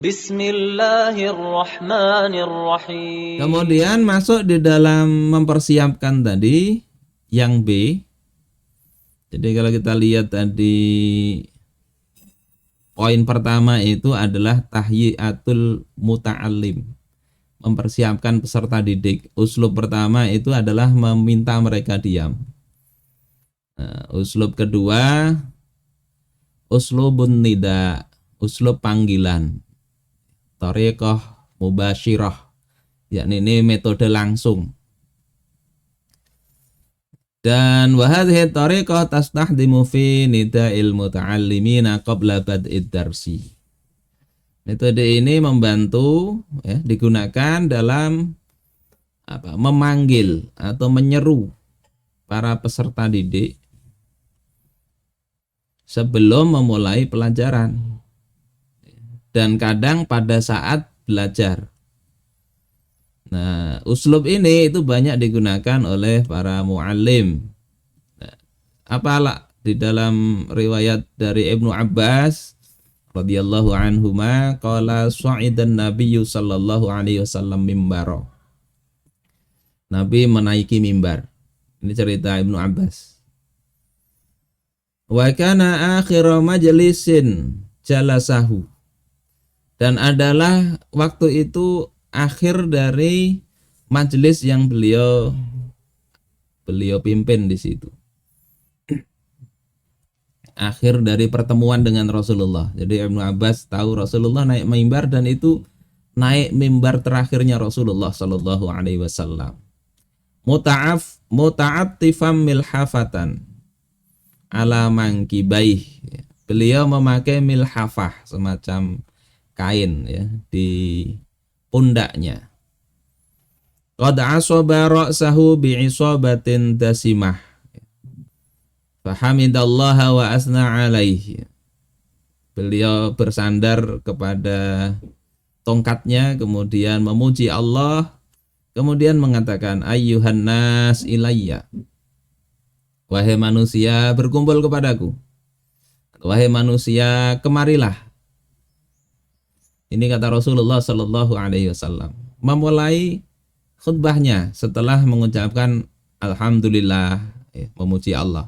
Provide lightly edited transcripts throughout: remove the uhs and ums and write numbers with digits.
Bismillahirrahmanirrahim. Kemudian masuk di dalam mempersiapkan tadi yang B. Jadi kalau kita lihat tadi poin pertama itu adalah tahyiatul muta'allim, mempersiapkan peserta didik. Uslub pertama itu adalah meminta mereka diam. Uslub kedua, uslubun nida, uslub panggilan. Thariqah mubasyirah, yakni ini metode langsung. Dan wahadhihi thariqah tastahdimu fi nida'il muta'allimina qabla bad'id darsi. Metode ini membantu digunakan dalam memanggil atau menyeru para peserta didik sebelum memulai pelajaran. Dan kadang pada saat belajar. Nah, uslub ini itu banyak digunakan oleh para muallim. Nah, apalah di dalam riwayat dari Ibnu Abbas radhiyallahu anhuma qala sa'idan nabiyyu sallallahu alaihi wasallam mimbaro. Nabi menaiki mimbar. Ini cerita Ibnu Abbas. Wa kana akhiru majlisin jalasahu. Dan adalah waktu itu akhir dari majelis yang beliau pimpin di situ. Akhir dari pertemuan dengan Rasulullah. Jadi Ibnu Abbas tahu Rasulullah naik mimbar dan itu naik mimbar terakhirnya Rasulullah sallallahu alaihi wasallam. Muta'attifam milhafatan ala mankibaih. Beliau memakai milhafah, semacam kain di pundaknya. Qad asaba ra'sahu bi'isabatin dasimah. Fahamidallaha wa asna alaihi. Beliau bersandar kepada tongkatnya, kemudian memuji Allah, kemudian mengatakan ayyuhan nas ilayya. Wahai manusia, berkumpul kepadaku. Wahai manusia, kemarilah. Ini kata Rasulullah Sallallahu Alaihi Wasallam. Memulai khutbahnya setelah mengucapkan Alhamdulillah, memuji Allah.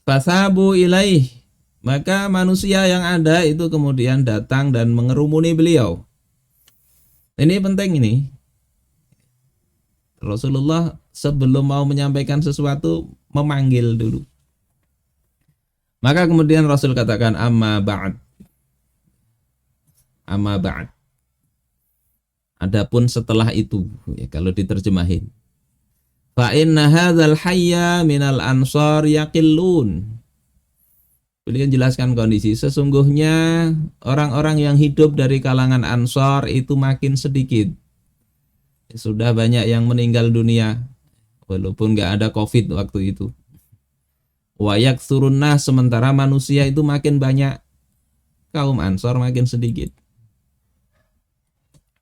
Fasabu ilaih, maka manusia yang ada itu kemudian datang dan mengerumuni beliau. Ini penting ini. Rasulullah sebelum mau menyampaikan sesuatu memanggil dulu. Maka kemudian Rasul katakan amma ba'd. Amma ba'd. Adapun setelah itu, kalau diterjemahin. Fa inna hadzal hayya minal ansar yaqillun. Beliau jelaskan kondisi, sesungguhnya orang-orang yang hidup dari kalangan Ansar itu makin sedikit. Sudah banyak yang meninggal dunia, walaupun nggak ada COVID waktu itu. Wa yaksurun nas, sementara manusia itu makin banyak, kaum Ansar makin sedikit.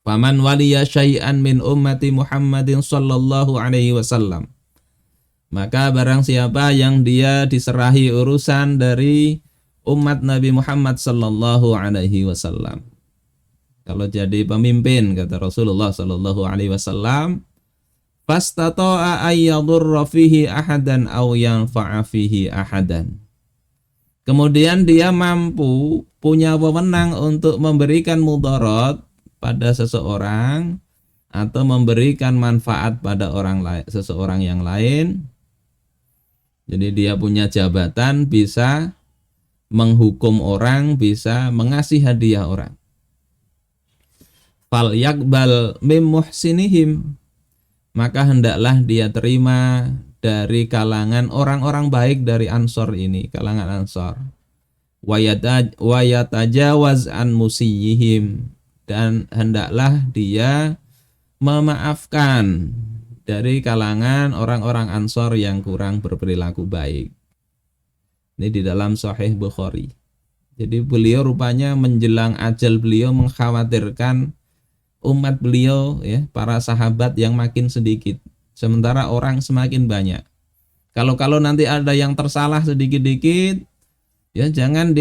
Faman waliya syai'an min ummati Muhammadin sallallahu alaihi wasallam, maka barang siapa yang dia diserahi urusan dari umat Nabi Muhammad sallallahu alaihi wasallam, kalau jadi pemimpin, kata Rasulullah sallallahu alaihi wasallam, fastata'a ayyadurra fihi ahadan aw yanfa'a fihi ahadan, kemudian dia mampu, punya wewenang untuk memberikan mudarat pada seseorang atau memberikan manfaat pada orang lain, seseorang yang lain. Jadi dia punya jabatan, bisa menghukum orang, bisa mengasih hadiah orang. Fal yakbal mim muhsinihim, maka hendaklah dia terima dari kalangan orang-orang baik dari Ansor ini, kalangan Ansor. Wayatajawaz an musiyihim, dan hendaklah dia memaafkan dari kalangan orang-orang Ansor yang kurang berperilaku baik. Ini di dalam Sahih Bukhari. Jadi beliau rupanya menjelang ajal beliau mengkhawatirkan umat beliau, para sahabat yang makin sedikit, sementara orang semakin banyak. Kalau nanti ada yang tersalah sedikit-dikit, jangan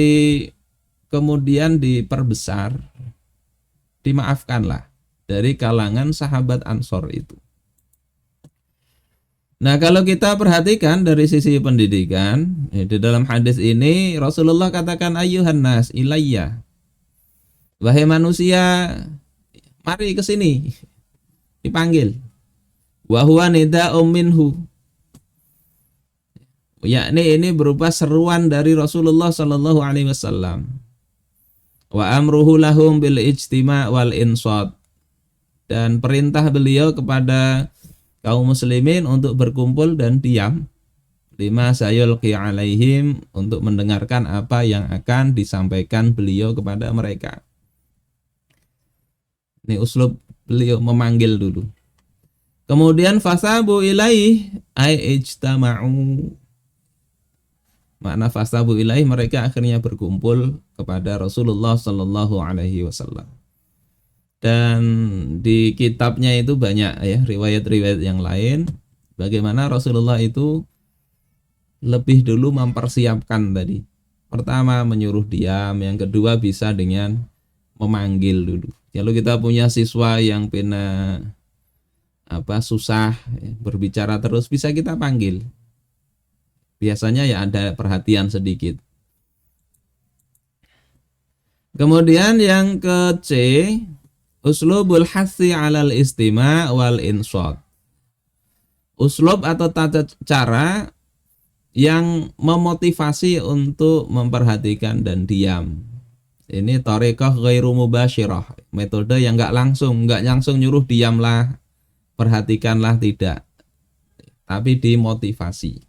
kemudian diperbesar, dimaafkanlah dari kalangan sahabat Ansor itu. Nah, kalau kita perhatikan dari sisi pendidikan, di dalam hadis ini Rasulullah katakan ayyuhan nas ilayya. Wahai manusia, mari ke sini. Dipanggil. Wa huwa nida'um minhu. Yakni ini berupa seruan dari Rasulullah sallallahu alaihi wasallam. Wa amruhu lahum bil ijtima' wal insat. Dan perintah beliau kepada kaum muslimin untuk berkumpul dan diam, lima sayulqi alaihim, untuk mendengarkan apa yang akan disampaikan beliau kepada mereka. Ini uslub beliau memanggil dulu. Kemudian fasabu ilaih ay ijtama'u. Makna fasabu ilaih, mereka akhirnya berkumpul kepada Rasulullah sallallahu alaihi wasallam. Dan di kitabnya itu banyak ya riwayat-riwayat yang lain bagaimana Rasulullah itu lebih dulu mempersiapkan tadi. Pertama menyuruh diam, yang kedua bisa dengan memanggil dulu. Kalau kita punya siswa yang pena susah berbicara terus, bisa kita panggil. Biasanya ya ada perhatian sedikit. Kemudian yang ke C, uslubul hassi alal istima' wal insat. Uslub atau tata cara yang memotivasi untuk memperhatikan dan diam. Ini thariqah ghairu mubasyirah, metode yang enggak langsung nyuruh diamlah, perhatikanlah, tidak. Tapi dimotivasi.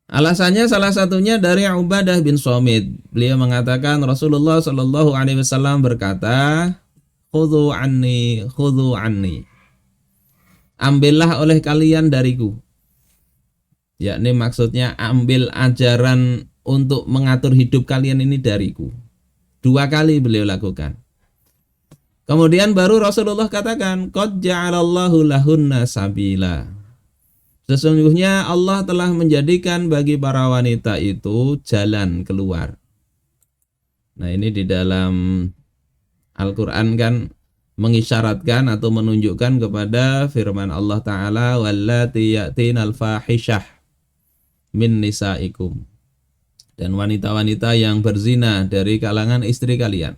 Alasannya salah satunya dari Ubadah bin Somit. Beliau mengatakan Rasulullah Shallallahu Alaihi Wasallam berkata, khudhu anni, ambillah oleh kalian dariku. Yakni maksudnya ambil ajaran untuk mengatur hidup kalian ini dariku. 2 kali beliau lakukan. Kemudian baru Rasulullah katakan, qad ja'alallahu lahunna sabila. Sesungguhnya Allah telah menjadikan bagi para wanita itu jalan keluar. Nah, ini di dalam Al-Quran kan mengisyaratkan atau menunjukkan kepada firman Allah Ta'ala, wallati ya'tinal fahishah min nisaikum. Dan wanita-wanita yang berzina dari kalangan istri kalian.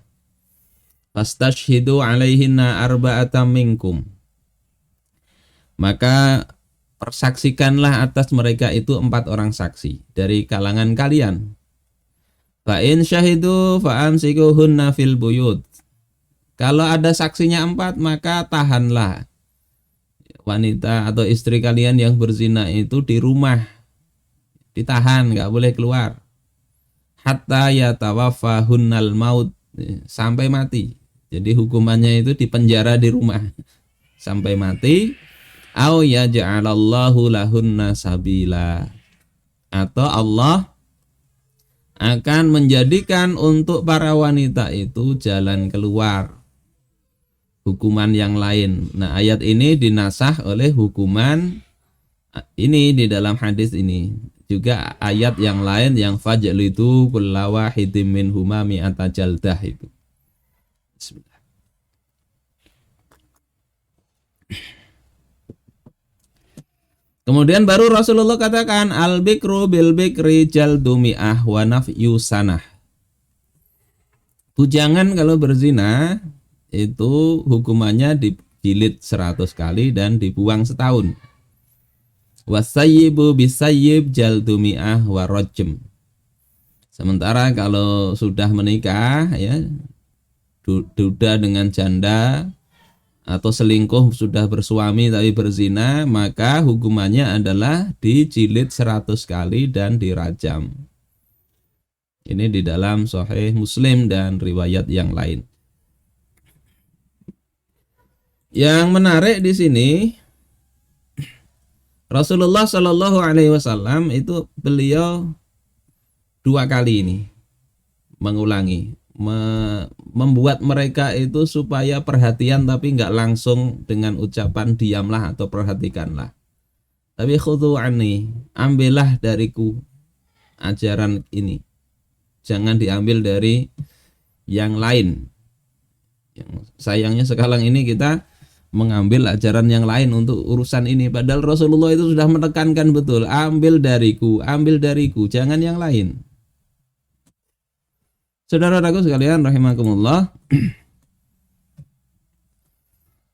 Fastashhidu alaihinna arba'atam minkum. Maka persaksikanlah atas mereka itu 4 orang saksi dari kalangan kalian. Fa in syahidu fa amsikuhunna fil buyut. Kalau ada saksinya 4, maka tahanlah wanita atau istri kalian yang berzina itu di rumah. Ditahan, enggak boleh keluar. Hatta yatawafahunnal maut, sampai mati. Jadi hukumannya itu dipenjara di rumah sampai mati. Au yaj'alallahu lahunna sabila, atau Allah akan menjadikan untuk para wanita itu jalan keluar, hukuman yang lain. Nah, ayat ini dinasah oleh hukuman ini di dalam hadis ini. Juga ayat yang lain yang fajlidu kulla wahidin minhuma mi'ata jaldah itu. Bismillah. Kemudian baru Rasulullah katakan al-bikru bil bikri jaldu mi'ah wa nafyu sanah. Bujangan kalau berzina itu hukumannya dijilid 100 kali dan dibuang setahun. Wasayyibu bisayyib jaldu mi'ah wa rajm. Sementara kalau sudah menikah ya, duda dengan janda atau selingkuh sudah bersuami tapi berzina, maka hukumannya adalah dijilid 100 kali dan dirajam. Ini di dalam Sahih Muslim dan riwayat yang lain. Yang menarik di sini, Rasulullah Shallallahu Alaihi Wasallam itu beliau 2 kali ini mengulangi, membuat mereka itu supaya perhatian, tapi nggak langsung dengan ucapan diamlah atau perhatikanlah, tapi khudhu anni, ambillah dariku ajaran ini. jangan diambil dari yang lain. Yang sayangnya sekarang ini kita mengambil ajaran yang lain untuk urusan ini, padahal Rasulullah itu sudah menekankan betul, ambil dariku, jangan yang lain. Saudara-saudaraku sekalian rahimakumullah.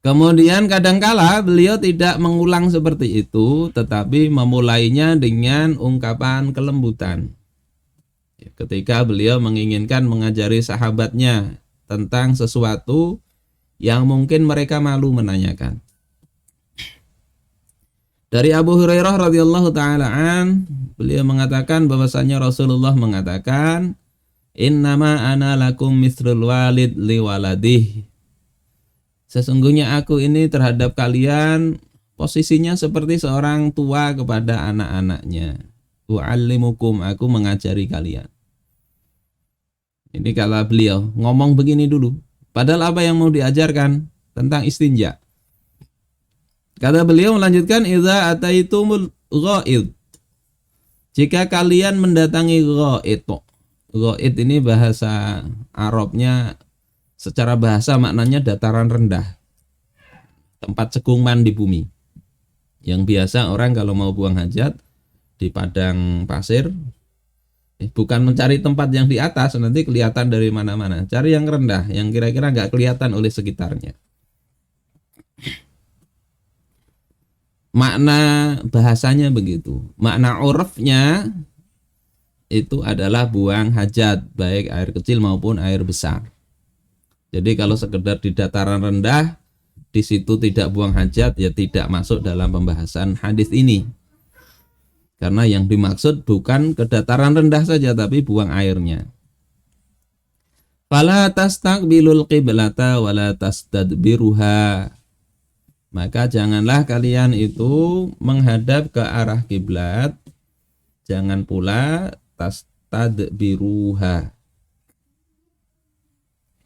Kemudian kadangkala beliau tidak mengulang seperti itu, tetapi memulainya dengan ungkapan kelembutan. Ketika beliau menginginkan mengajari sahabatnya tentang sesuatu yang mungkin mereka malu menanyakan. Dari Abu Hurairah radhiyallahu taala an, beliau mengatakan bahwasanya Rasulullah mengatakan, "Innama ana lakum mithlul walid liwaladih." Sesungguhnya aku ini terhadap kalian posisinya seperti seorang tua kepada anak-anaknya. U'allimukum, aku mengajari kalian. Ini kala beliau ngomong begini dulu. Padahal apa yang mau diajarkan? Tentang istinja. Kata beliau melanjutkan, idza ataitumul ghaid. Jika kalian mendatangi ghaid. Ghaid ini bahasa Arabnya, secara bahasa maknanya dataran rendah, tempat cekungan di bumi. Yang biasa orang kalau mau buang hajat di padang pasir, bukan mencari tempat yang di atas nanti kelihatan dari mana-mana, cari yang rendah, yang kira-kira nggak kelihatan oleh sekitarnya. Makna bahasanya begitu. Makna urfnya itu adalah buang hajat, baik air kecil maupun air besar. Jadi kalau sekedar di dataran rendah, di situ tidak buang hajat, ya tidak masuk dalam pembahasan hadis ini. Karena yang dimaksud bukan ke dataran rendah saja, tapi buang airnya. Fala tastaqbilul qiblata wala tastadbiruha. Maka janganlah kalian itu menghadap ke arah kiblat, jangan pula tastadbiruha,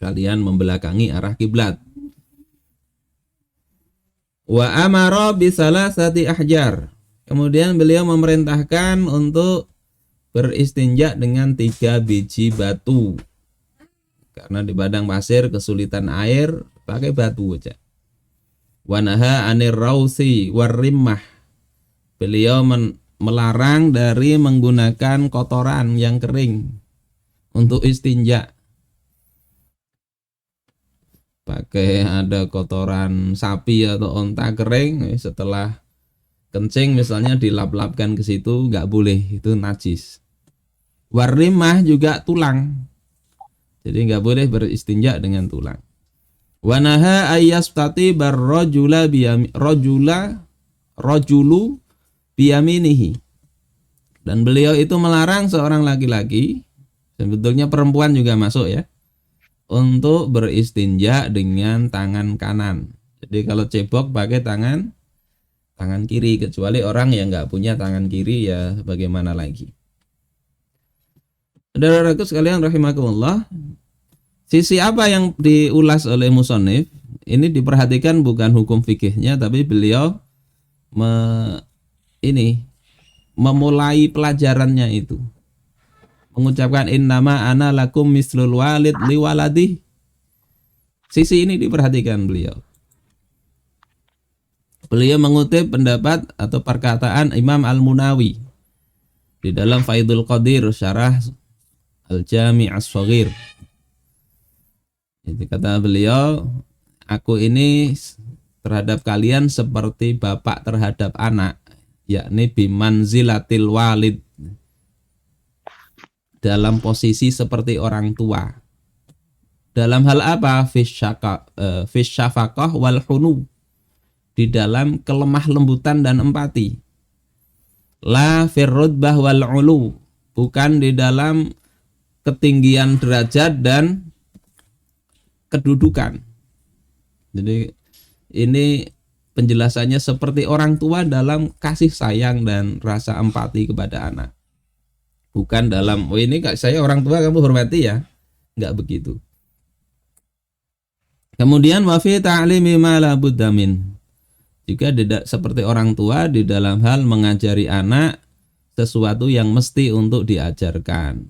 kalian membelakangi arah kiblat. Wa amara bisalasati ahjar. Kemudian beliau memerintahkan untuk beristinja dengan 3 biji batu. Karena di padang pasir kesulitan air, pakai batu aja. Wa naha anir rausi warrimmah. Beliau melarang dari menggunakan kotoran yang kering untuk istinja. Pakai ada kotoran sapi atau onta kering, setelah kencing misalnya dilap-lapkan ke situ, nggak boleh, itu najis. Warimah juga tulang, jadi nggak boleh beristinja dengan tulang. Wanaha ayyastati barrojula rojulu biyaminihi. Dan beliau itu melarang seorang laki-laki, sebetulnya perempuan juga masuk ya, untuk beristinja dengan tangan kanan. Jadi kalau cebok pakai tangan kiri, kecuali orang yang nggak punya tangan kiri, ya bagaimana lagi. Saudara-saudaraku sekalian rahimakumullah, sisi apa yang diulas oleh musannif ini diperhatikan bukan hukum fikihnya, tapi beliau memulai pelajarannya itu mengucapkan innama ana lakum mislul walid liwaladi. Sisi ini diperhatikan beliau. Beliau mengutip pendapat atau perkataan Imam Al-Munawi di dalam Faidul Qadir Syarah Al-Jami' As-Shaghir. Itu kata beliau, aku ini terhadap kalian seperti bapak terhadap anak, yakni bimanzilatil walid, dalam posisi seperti orang tua. Dalam hal apa? Fisyafaqah wal hunu, di dalam kelemah lembutan dan empati. La firrudbah wal ulu, bukan di dalam ketinggian derajat dan kedudukan. Jadi ini penjelasannya seperti orang tua dalam kasih sayang dan rasa empati kepada anak. Bukan dalam, oh ini saya orang tua kamu hormati ya. Enggak begitu. Kemudian wa fi ta'limi ma la budda min. Juga seperti orang tua di dalam hal mengajari anak sesuatu yang mesti untuk diajarkan.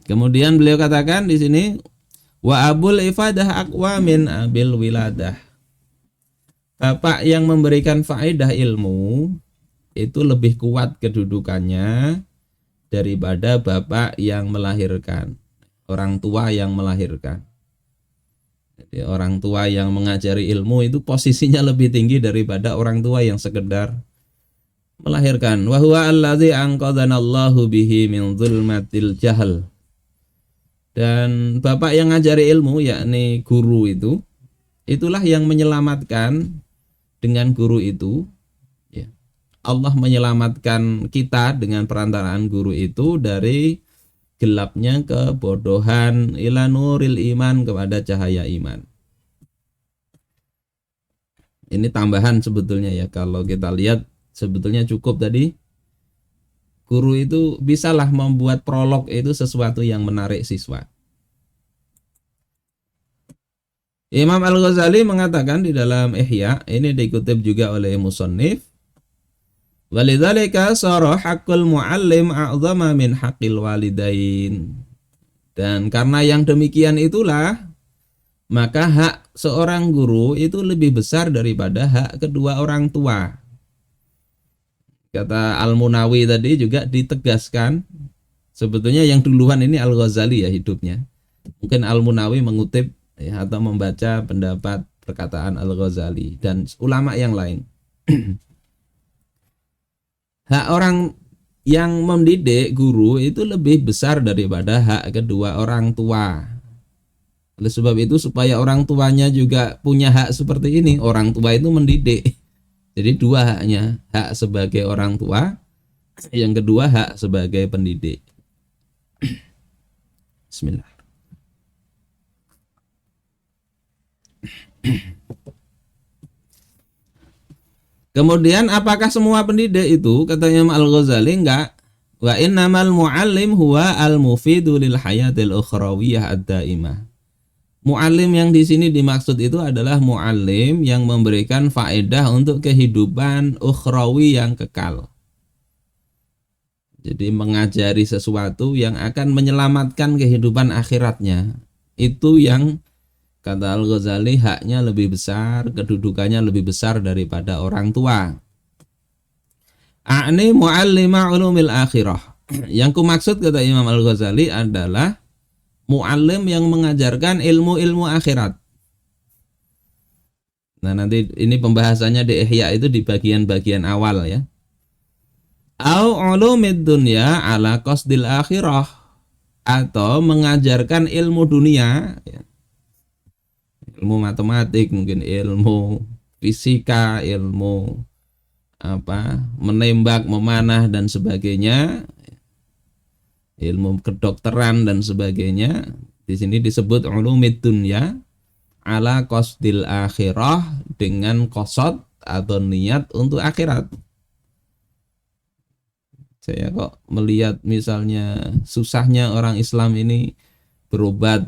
Kemudian beliau katakan di sini wa abul ifadah aqwa min abil wiladah. Bapak yang memberikan faedah ilmu itu lebih kuat kedudukannya daripada bapak yang melahirkan, orang tua yang melahirkan. Jadi orang tua yang mengajari ilmu itu posisinya lebih tinggi daripada orang tua yang sekedar melahirkan. Wa huwa allazi anqadhanallahu bihi min zulmatil jahl. Dan bapak yang ngajari ilmu yakni guru itu, itulah yang menyelamatkan dengan guru itu. Ya. Allah menyelamatkan kita dengan perantaraan guru itu dari gelapnya kebodohan ila nuril iman, kepada cahaya iman. Ini tambahan sebetulnya ya, kalau kita lihat sebetulnya cukup tadi. Guru itu bisalah membuat prolog itu sesuatu yang menarik siswa. Imam Al-Ghazali mengatakan di dalam Ihya, ini dikutip juga oleh musannif, walidzalika shara haqqul muallim a'zama min haqqil walidain. Dan karena yang demikian itulah, maka hak seorang guru itu lebih besar daripada hak kedua orang tua. Kata Al-Munawi tadi juga ditegaskan, sebetulnya yang duluan ini Al-Ghazali ya hidupnya. Mungkin Al-Munawi mengutip ya, atau membaca pendapat perkataan Al-Ghazali dan ulama yang lain. Hak orang yang mendidik guru itu lebih besar daripada hak kedua orang tua. Oleh sebab itu supaya orang tuanya juga punya hak seperti ini, orang tua itu mendidik. Jadi dua haknya, hak sebagai orang tua, yang kedua hak sebagai pendidik. Bismillah. Kemudian apakah semua pendidik itu? Katanya Al-Ghazali enggak. Wa innamal muallim huwa al-mufidu lil hayatil ukhrawiyah ad-daimah. Muallim yang di sini dimaksud itu adalah muallim yang memberikan faedah untuk kehidupan ukhrawi yang kekal. Jadi mengajari sesuatu yang akan menyelamatkan kehidupan akhiratnya. Itu yang kata Al-Ghazali haknya lebih besar, kedudukannya lebih besar daripada orang tua. A'ni muallima ulumil akhirah. Yang kumaksud kata Imam Al-Ghazali adalah muallim yang mengajarkan ilmu-ilmu akhirat. Nah nanti ini pembahasannya di Ihya itu di bagian-bagian awal ya. Au ulumid dunya ala qasdil akhirah, atau mengajarkan ilmu dunia ya. Ilmu matematik, mungkin ilmu fisika, ilmu menembak, memanah dan sebagainya, ilmu kedokteran dan sebagainya. Di sini disebut ulumid dunya ala qasdil akhirah, dengan qasad atau niat untuk akhirat. Saya kok melihat misalnya susahnya orang Islam ini berobat,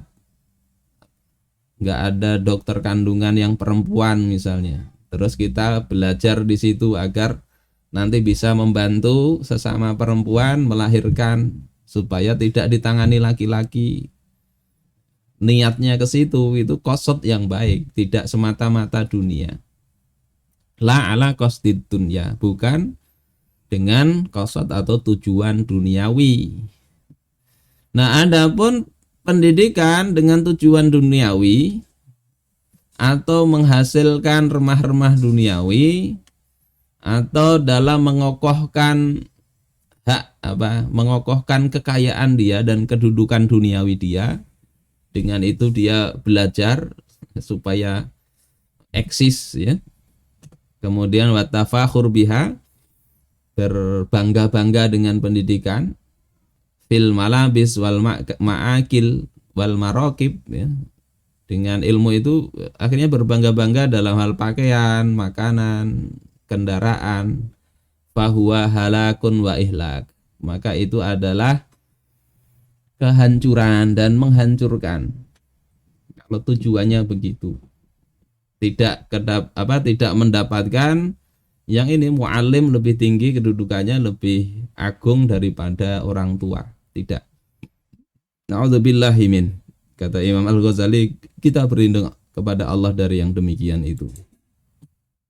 nggak ada dokter kandungan yang perempuan misalnya. Terus kita belajar di situ agar nanti bisa membantu sesama perempuan melahirkan supaya tidak ditangani laki-laki. Niatnya ke situ, itu qasad yang baik, tidak semata-mata dunia. La ala qasdid dunya, bukan dengan qasad atau tujuan duniawi. Nah, adapun pendidikan dengan tujuan duniawi atau menghasilkan remah-remah duniawi atau dalam mengokohkan mengokohkan kekayaan dia dan kedudukan duniawi dia, dengan itu dia belajar supaya eksis ya. Kemudian watafakhur biha, berbangga-bangga dengan pendidikan, fil malabis wal ma'akil wal marokib ya. Dengan ilmu itu akhirnya berbangga-bangga dalam hal pakaian, makanan, kendaraan. Fahuwa halakun wa ihlak, maka itu adalah kehancuran dan menghancurkan kalau tujuannya begitu. Tidak mendapatkan yang ini, muallim lebih tinggi kedudukannya, lebih agung daripada orang tua. Tidak. Na'udzubillahi min. Kata Imam Al-Ghazali, kita berlindung kepada Allah dari yang demikian itu.